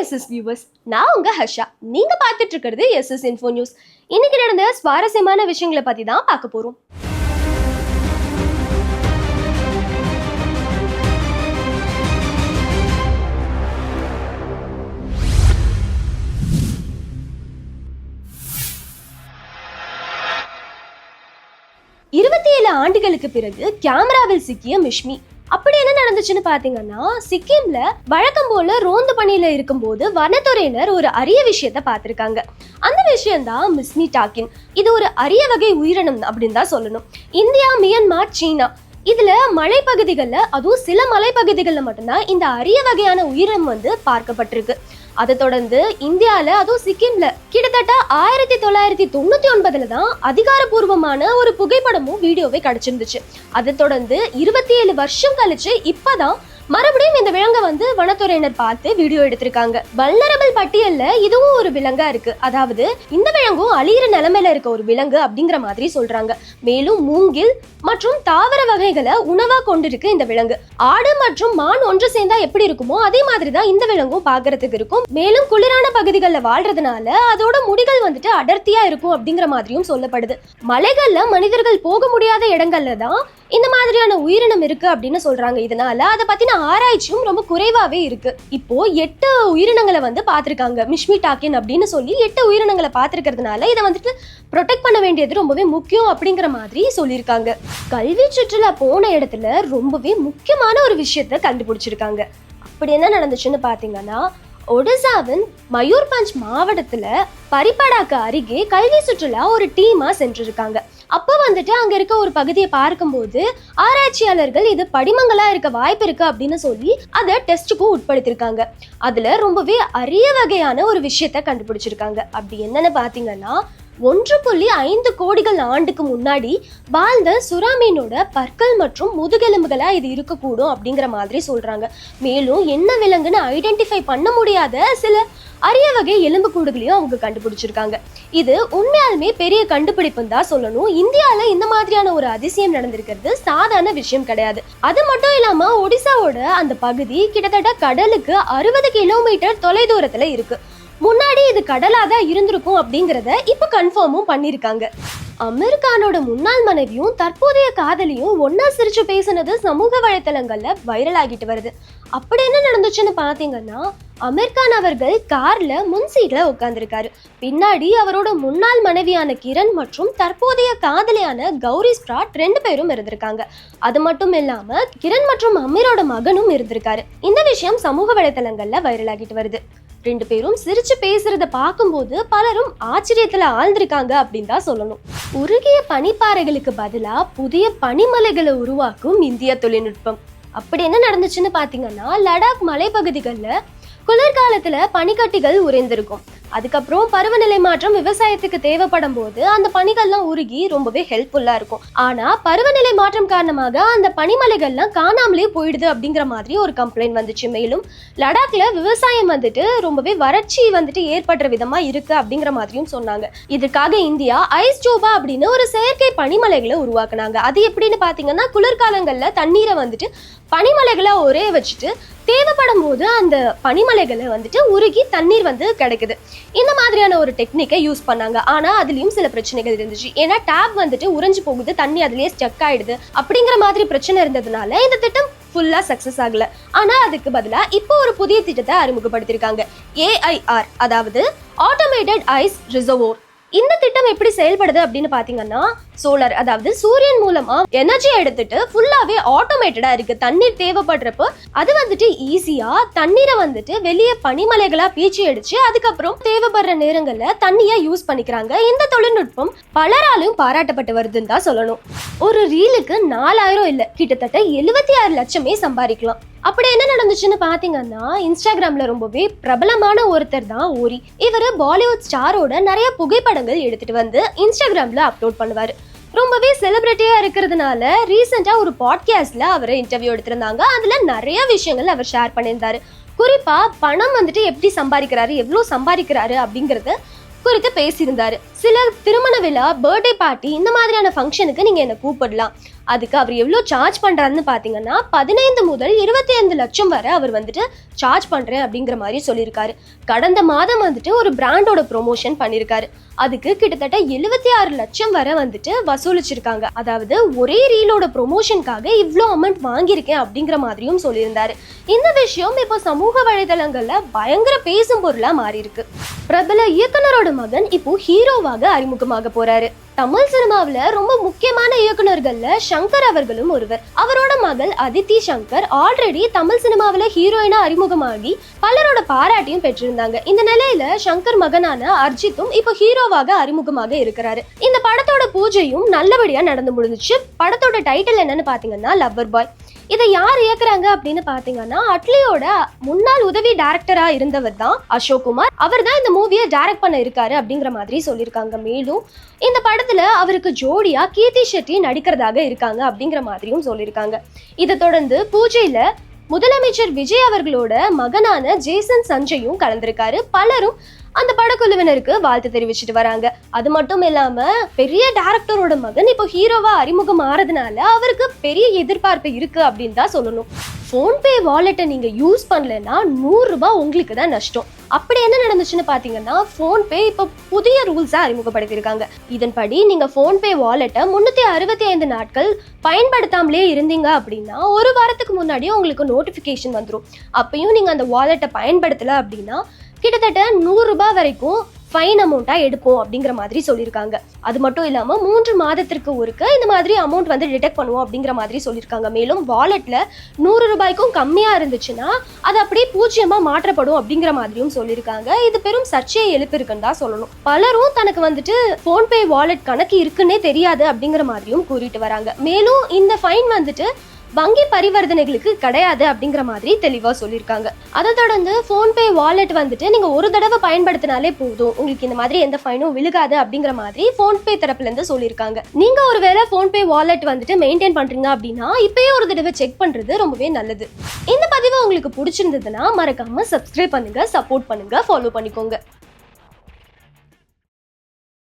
SS viewers, நான் உங்க ஹர்ஷா. நீங்க பார்த்துட்டு இருக்கிறது எஸ்எஸ் இன்ஃபோ நியூஸ். இன்னைக்கு நடந்த சுவாரஸ்யமான விஷயங்களை பத்தி தான் பார்க்க போறோம். இருபத்தி 7 ஆண்டுகளுக்கு பிறகு கேமராவில் சிக்கிய மிஷ்மி. அப்படி என்ன நடந்துச்சுன்னு பாத்தீங்கன்னா, சிக்கிம்ல வழக்கம் போல ரோந்து பணியில இருக்கும்போது வனத்துறையினர் ஒரு அரிய விஷயத்த பார்த்திருக்காங்க. அந்த விஷயம் தான் மிஸ்மி டாக்கின். இது ஒரு அரிய வகை உயிரினம் அப்படின்னு தான் சொல்லணும். இந்தியா, மியான்மர், சீனா இதுல மலைப்பகுதிகளில், அதுவும் சில மலைப்பகுதிகளில் மட்டும்தான் இந்த அரிய வகையான உயிரினம் பார்க்கப்பட்டிருக்கு. அதை தொடர்ந்து இந்தியால, அதுவும் சிக்கிம்ல கிட்டத்தட்ட 1999 தான் அதிகாரப்பூர்வமான ஒரு புகைப்படமும் வீடியோவே கிடைச்சிருந்துச்சு. அதை தொடர்ந்து 27 வருஷம் கழிச்சு இப்பதான் மறுபடியும் இந்த விலங்கை வனத்துறையினர் பார்த்து வீடியோ எடுத்திருக்காங்க. வல்னரபிள் பட்டியல்ல இதுவும் ஒரு விலங்கா இருக்கு. அதாவது இந்த விலங்கும் அழியிற நிலைமையில இருக்க ஒரு விலங்கு அப்படிங்கிற மாதிரி சொல்றாங்க. மேலும் மூங்கில் மற்றும் தாவர வகைகளை உணவா கொண்டிருக்கு இந்த விலங்கு. ஆடு மற்றும் மான் ஒன்று சேர்ந்தா எப்படி இருக்குமோ அதே மாதிரிதான் இந்த விலங்கும் பாக்குறதுக்கு இருக்கும். மேலும் குளிரான பகுதிகளில் வாழ்றதுனால அதோட முடிகள் அடர்த்தியா இருக்கும் அப்படிங்கிற மாதிரியும் சொல்லப்படுது. மலைகள்ல மனிதர்கள் போக முடியாத இடங்கள்ல தான் இந்த மாதிரியான உயிரினம் இருக்கு அப்படின்னு சொல்றாங்க. இதனால அதை பத்தின ஆராய்ச்சியும் ரொம்ப குறைவாவே இருக்கு. இப்போ 8 உயிரினங்களை பார்த்திருக்காங்க. மிஷ்மி டாக்கின் அப்படின்னு சொல்லி 8 உயிரினங்களை பார்த்திருக்கிறதுனால இதை ப்ரொடெக்ட் பண்ண வேண்டியது ரொம்பவே முக்கியம் அப்படிங்கிற மாதிரி சொல்லியிருக்காங்க. கல்வி சுற்றுலா போன இடத்துல ரொம்பவே முக்கியமான ஒரு விஷயத்த கண்டுபிடிச்சிருக்காங்க. அப்படி என்ன நடந்துச்சுன்னு பாத்தீங்கன்னா, ஒடிசாவின் மயூர்பஞ்ச் மாவட்டத்துல பரிபாடாக்கு அருகே கல்வி சுற்றுலா ஒரு டீமா சென்றிருக்காங்க. அப்போ அங்க இருக்க ஒரு பகுதியை பார்க்கும்போது ஆராய்ச்சியாளர்கள் இது படிமங்களா இருக்க வாய்ப்பு இருக்கு அப்படின்னு சொல்லி அதை டெஸ்டுக்கும் உட்படுத்திருக்காங்க. அதுல ரொம்பவே அரிய வகையான ஒரு விஷயத்த கண்டுபிடிச்சிருக்காங்க. அப்படி என்னன்னு பாத்தீங்கன்னா, 1.5 கோடிகள் ஆண்டுக்கு முன்னாடி வாழ்ந்த சுறாமீனோட பற்கள் மற்றும் முதுகெலும்புகளா இது இருக்கக்கூடும் அப்படிங்கிற மாதிரி சொல்றாங்க. மேலும் என்ன விலங்குன்னு ஐடென்டிஃபை பண்ண முடியாத சில அரிய வகை எலும்பு கூடுகளையும் அவங்க கண்டுபிடிச்சிருக்காங்க. இது உண்மையாலுமே பெரிய கண்டுபிடிப்புன்னு தான் சொல்லணும். இந்தியால இந்த மாதிரியான ஒரு அதிசயம் நடந்திருக்கிறது சாதாரண விஷயம் கிடையாது. அது மட்டும் இல்லாம ஒடிசாவோட அந்த பகுதி கிட்டத்தட்ட கடலுக்கு 60 கிலோமீட்டர் தொலை தூரத்துல இருக்கு. முன்னாடி இது கடலாதான் இருந்திருக்கும் அப்படிங்கிறத இப்ப கன்ஃபார்மும் பண்ணிருக்காங்க. அமீர் கானோட முன்னாள் மனைவியும் தற்போதைய காதலியும் ஒன்னா சிரிச்சு பேசினது சமூக வலைத்தளங்கள்ல வைரல் ஆகிட்டு வருது. அப்படி என்ன நடந்துச்சுன்னு பாத்தீங்கன்னா, அமீர் கான் அவர்கள் கார்ல முன் சீட்ல உட்கார்ந்துருக்காரு. பின்னாடி அவரோட முன்னாள் மனைவியான கிரண் மற்றும் தற்போதைய காதலியான கௌரி ஸ்பிராட் 2 பேரும் இருந்திருக்காங்க. அது மட்டும் இல்லாம கிரண் மற்றும் அமீரோட மகனும் இருந்திருக்காரு. இந்த விஷயம் சமூக வலைத்தளங்கள்ல வைரல் ஆகிட்டு வருது. 2 பேரும் சிரிச்சு பேசுறத பார்க்கும்போது பலரும் ஆச்சரியத்துல ஆழ்ந்திருக்காங்க அப்படின்னு தான் சொல்லணும். உருகிய பனிப்பாறைகளுக்கு பதிலா புதிய பனிமலைகளை உருவாக்கும் இந்திய தொழில்நுட்பம். அப்படி என்ன நடந்துச்சுன்னு பாத்தீங்கன்னா, லடாக் மலைப்பகுதிகளில் குளிர்காலத்துல பனிக்கட்டிகள் உறைந்திருக்கும். அதுக்கப்புறம் பருவநிலை மாற்றம் விவசாயத்துக்கு தேவைப்படும் போது அந்த பனிகள்லாம் உருகி ரொம்பவே ஹெல்ப்ஃபுல்லா இருக்கும். ஆனா பருவநிலை மாற்றம் காரணமாக அந்த பனிமலைகள்லாம் காணாமலே போயிடுது அப்படிங்கிற மாதிரி ஒரு கம்ப்ளைண்ட் வந்துச்சு. மேலும் லடாக்ல விவசாயம் ரொம்பவே வறட்சி ஏற்படுற விதமா இருக்கு அப்படிங்கிற மாதிரியும் சொன்னாங்க. இதுக்காக இந்தியா ஐஸ் ஜோபா அப்படின்னு ஒரு செயற்கை பனிமலைகளை உருவாக்குனாங்க. அது எப்படின்னு பாத்தீங்கன்னா, குளிர்காலங்கள்ல தண்ணீரை பனிமலைகளை ஒரே வச்சுட்டு தேவைப்படும் போது அந்த பனிமலைகளை உருகி தண்ணீர் கிடைக்குது. இந்த மாதிரியான ஒரு டெக்னிக்கை யூஸ் பண்ணாங்க. ஆனா அதுலயும் சில பிரச்சனைகள் இருந்துச்சு. ஏன்னா டேப் உறைஞ்சு போகுது, தண்ணி அதுலயே ஸ்டக் ஆயிடுது அப்படிங்கிற மாதிரி பிரச்சனை இருந்ததுனால இந்த திட்டம் ஃபுல்லா சக்சஸ் ஆகல. ஆனா அதுக்கு பதிலா இப்போ ஒரு புதிய திட்டத்தை அறிமுகப்படுத்திருக்காங்க. AIR, அதாவது ஆட்டோமேட்டட் ஐஸ் ரிசர்வோர். இந்த திட்டம் எப்படி செயல்படுது அப்படின்னு பாத்தீங்கன்னா, சோலார், அதாவது சூரியன் மூலமா எனர்ஜி எடுத்துட்டு ஃபுல்லாவே ஆட்டோமேட்டடா இருக்கு. தண்ணீர் தேவைப்படுறப்போ அது ஈஸியா தண்ணீரை வெளியே பனிமலைகளா பீச்சி அடிச்சு அதுக்கப்புறம் தேவைப்படுற நேரங்கள்ல தண்ணியா யூஸ் பண்ணிக்கிறாங்க. இந்த தொழில்நுட்பம் பலராலும் பாராட்டப்பட்டு வருதுன்னு தான் சொல்லணும். ஒரு ரீலுக்கு 4000 இல்ல, கிட்டத்தட்ட 76 லட்சமே சம்பாதிக்கலாம். அப்படி என்ன நடந்துச்சுன்னு பாத்தீங்கன்னா, இன்ஸ்டாகிராம்ல ரொம்பவே பிரபலமான ஒருத்தர் தான் ஓரி. இவரு பாலிவுட் ஸ்டாரோட நிறைய புகைப்படங்கள் எடுத்துட்டு இன்ஸ்டாகிராம்ல அப்லோட் பண்ணுவாரு. ரொம்பவே செலிபிரிட்டியா இருக்கிறதுனால ரீசெண்டா ஒரு பாட்காஸ்ட்ல அவரை இன்டர்வியூ எடுத்திருந்தாங்க. அதுல நிறைய விஷயங்கள் அவர் ஷேர் பண்ணியிருந்தாரு. குறிப்பா பணம் எப்படி சம்பாதிக்கிறாரு, எவ்வளவு சம்பாதிக்கிறாரு அப்படிங்கறது குறித்து பேசியிருந்தாரு. சில திருமண விழா, பர்த்டே பார்ட்டி இந்த மாதிரியான ஃபங்க்ஷனுக்கு நீங்க என்ன கூப்பிடலாம். அதுக்கு அவர் எவ்வளவு சார்ஜ் பண்றாருன்னு பாத்தீங்கன்னா 15 முதல் 25 லட்சம் வரை அவர் வந்துட்டு சார்ஜ் பண்றேன் அப்படிங்கிற மாதிரி சொல்லியிருக்காரு. கடந்த மாதம் வந்துட்டு ஒரு பிராண்டோட ப்ரொமோஷன் பண்ணியிருக்காரு. அதுக்கு கிட்டத்தட்ட 76 லட்சம் வரை வந்துட்டு வசூலிச்சிருக்காங்க. அதாவது ஒரே ரீலோட ப்ரொமோஷனுக்காக இவ்வளோ அமௌண்ட் வாங்கியிருக்கேன் அப்படிங்கிற மாதிரியும் சொல்லியிருந்தாரு. இந்த விஷயம் இப்போ சமூக வலைதளங்கள்ல பயங்கர பேசும் பொருளா மாறி இருக்கு. பிரபல இயக்குனரோட மகன் இப்போ ஹீரோவாக அறிமுகமாக போறாரு. தமிழ் சினிமாவில ரொம்ப முக்கியமான இயக்குனர்கள்ல சங்கர் அவர்களும் ஒருவர். அவரோட மகள் அதித்தி சங்கர் ஆல்ரெடி தமிழ் சினிமாவில ஹீரோயினா அறிமுகமாகி பலரோட பாராட்டியும் பெற்றிருந்தாங்க. இந்த நிலையில சங்கர் மகனான அர்ஜித்தும் இப்போ ஹீரோவாக அறிமுகமாக இருக்கிறாரு. இந்த படத்தோட பூஜையும் நல்லபடியா நடந்து முடிஞ்சிச்சு. படத்தோட டைட்டில் என்னன்னு பாத்தீங்கன்னா லவ்வர் பாய். இதை யார் இயக்குறாங்க அப்படின்னு பாத்தீங்கன்னா அட்லியோட முன்னாள் உதவி டைரக்டரா இருந்தவர் தான் அசோக் குமார். அவர் தான் இந்த மூவியை டைரக்ட் பண்ண இருக்காரு அப்படிங்கிற மாதிரி சொல்லியிருக்காங்க. மேலும் இந்த படத்துல அவருக்கு ஜோடியா கீர்த்தி ஷெட்டி நடிக்கிறதாக இருக்காங்க அப்படிங்கிற மாதிரியும் சொல்லியிருக்காங்க. இதை தொடர்ந்து பூஜையில முதலமைச்சர் விஜய் அவர்களோட மகனான ஜேசன் சஞ்சயும் கலந்திருக்காரு. பலரும் அந்த படக்குழுவினருக்கு வாழ்த்து தெரிவிச்சுட்டு வராங்க. அது மட்டும் இல்லாம பெரிய டைரக்டரோட மகன் இப்போ ஹீரோவா அறிமுகம் ஆறதுனால அவருக்கு பெரிய எதிர்பார்ப்பு இருக்கு அப்படின்னு தான் சொல்லணும். போன்பே வாலெட்டை நீங்க யூஸ் பண்ணலன்னா 100 ரூபாய் உங்களுக்கு தான் நஷ்டம். அப்படி என்ன நடந்துச்சுன்னு பாத்தீங்கன்னா போன்பே இப்போ புதிய ரூல்ஸா அறிமுகப்படுத்தியிருக்காங்க. இதன்படி நீங்க போன்பே வாலெட்டை 365 நாட்கள் பயன்படுத்தாமலே இருந்தீங்க அப்படின்னா ஒரு வாரத்துக்கு முன்னாடியே உங்களுக்கு நோட்டிபிகேஷன் வந்துடும். அப்பயும் நீங்க அந்த வாலெட்டை பயன்படுத்தல அப்படின்னா கிட்டத்தட்ட 100 ரூபாய் வரைக்கும் ஃபைன் அமௌண்ட்டா எடுப்போம் அப்படிங்கிற மாதிரி சொல்லியிருக்காங்க. அது மட்டும் இல்லாம 3 மாதத்திற்கு ஒருக்க இந்த மாதிரி அமௌண்ட் வந்து டிடெக்ட் பண்ணுவோம் அப்படிங்கிற மாதிரி சொல்லியிருக்காங்க. மேலும் வாலெட்ல 100 ரூபாய்க்கும் கம்மியா இருந்துச்சுன்னா அது அப்படியே 0 மாற்றப்படும் அப்படிங்கிற மாதிரியும் சொல்லியிருக்காங்க. இது பெரும் சர்ச்சையை எழுப்பிருக்குன்னு தான் சொல்லணும். பலரும் தனக்கு வந்துட்டு போன்பே வாலெட் கணக்கு இருக்குன்னே தெரியாது அப்படிங்கிற மாதிரியும் கூறிட்டு வராங்க. மேலும் இந்த ஃபைன் வந்துட்டு வங்கி பரிவர்த்தனைகளுக்கு கிடையாது அப்படிங்கிற மாதிரி தெளிவா சொல்லியிருக்காங்க. அதை தொடர்ந்து போன்பே வாலெட் வந்துட்டு நீங்க ஒரு தடவை பயன்படுத்தினாலே போதும், உங்களுக்கு இந்த மாதிரி எந்த ஃபைனும் விழுகாது அப்படிங்கிற மாதிரி போன்பே தரப்புல இருந்து சொல்லியிருக்காங்க. நீங்க ஒருவேளை போன்பே வாலெட் வந்துட்டு மெயின்டைன் பண்றீங்க அப்படின்னா இப்பயே ஒரு தடவை செக் பண்றது ரொம்பவே நல்லது. இந்த பதிவு உங்களுக்கு பிடிச்சிருந்ததுன்னா மறக்காம சப்ஸ்கிரைப் பண்ணுங்க, சப்போர்ட் பண்ணுங்க, ஃபாலோ பண்ணிக்கோங்க.